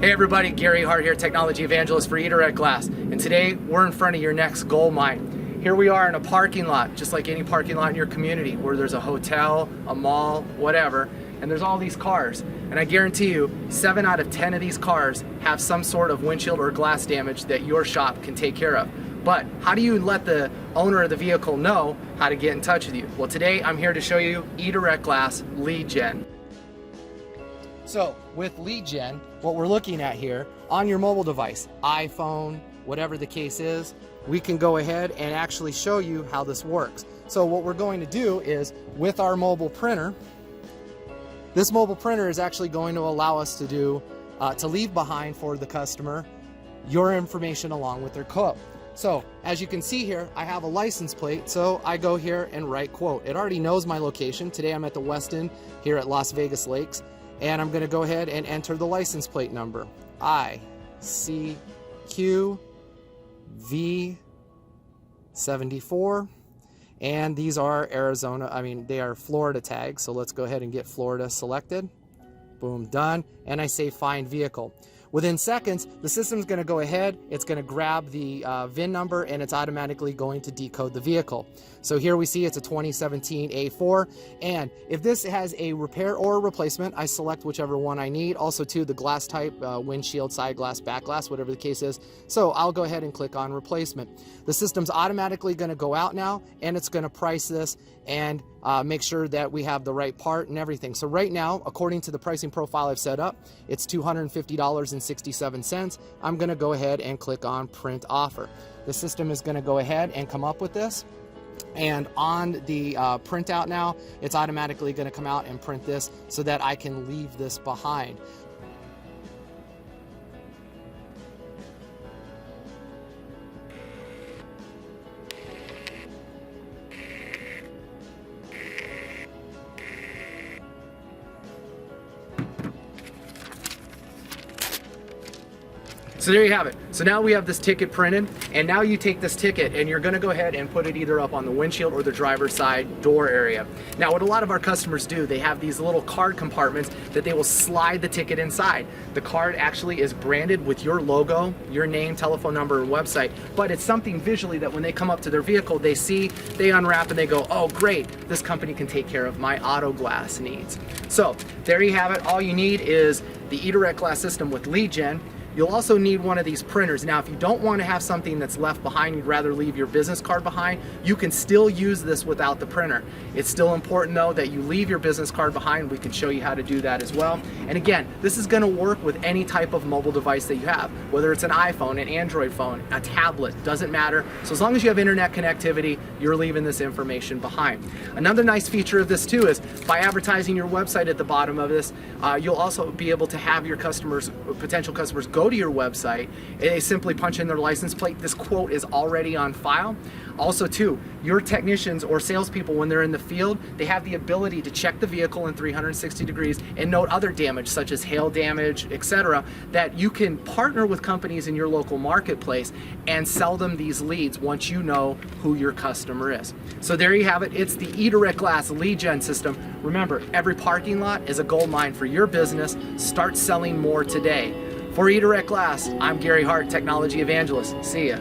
Hey everybody, Gary Hart here, Technology Evangelist for eDirectGlass, and today we're in front of your next gold mine. Here we are in a parking lot, just like any parking lot in your community, where there's a hotel, a mall, whatever, and there's all these cars. And I guarantee you, 7 out of 10 of these cars have some sort of windshield or glass damage that your shop can take care of. But how do you let the owner of the vehicle know how to get in touch with you? Well, today I'm here to show you eDirectGlass LeadGen. So with LeadGen, what we're looking at here on your mobile device, iPhone, whatever the case is, we can go ahead and actually show you how this works. So what we're going to do is, with our mobile printer, this mobile printer is actually going to allow us to leave behind for the customer your information along with their quote. So as you can see here, I have a license plate, so I go here and write quote. It already knows my location. Today I'm at the Westin here at Las Vegas Lakes. And I'm going to go ahead and enter the license plate number, ICQV74, and these are they are Florida tags, so let's go ahead and get Florida selected. Boom, done, and I say find vehicle. Within seconds, the system's going to go ahead, it's going to grab the VIN number, and it's automatically going to decode the vehicle. So here we see it's a 2017 A4, and if this has a repair or a replacement, I select whichever one I need. Also too, the glass type, windshield, side glass, back glass, whatever the case is. So I'll go ahead and click on replacement. The system's automatically going to go out now, and it's going to price this and make sure that we have the right part and everything. So right now, according to the pricing profile I've set up, it's $250.67. I'm going to go ahead and click on print offer. The system is going to go ahead and come up with this. And on the printout now, it's automatically going to come out and print this so that I can leave this behind. So there you have it. So now we have this ticket printed, and now you take this ticket and you're gonna go ahead and put it either up on the windshield or the driver's side door area. Now what a lot of our customers do, they have these little card compartments that they will slide the ticket inside. The card actually is branded with your logo, your name, telephone number, and website, but it's something visually that when they come up to their vehicle, they see, they unwrap, and they go, oh great, this company can take care of my auto glass needs. So there you have it. All you need is the eDirectGlass system with LeadGen. You'll also need one of these printers. Now, if you don't want to have something that's left behind, you'd rather leave your business card behind, you can still use this without the printer. It's still important though that you leave your business card behind. We can show you how to do that as well. And again, this is going to work with any type of mobile device that you have, whether it's an iPhone, an Android phone, a tablet, doesn't matter. So as long as you have internet connectivity, you're leaving this information behind. Another nice feature of this too is by advertising your website at the bottom of this, you'll also be able to have your customers, potential customers, go to your website and they simply punch in their license plate. This quote is already on file. Also too, your technicians or salespeople, when they're in the field, they have the ability to check the vehicle in 360 degrees and note other damage such as hail damage, etc., that you can partner with companies in your local marketplace and sell them these leads once you know who your customer is. So there you have it. It's the eDirectGlass LeadGen system. Remember, every parking lot is a gold mine for your business. Start selling more today. For eDirectGlass, I'm Gary Hart, Technology Evangelist. See ya.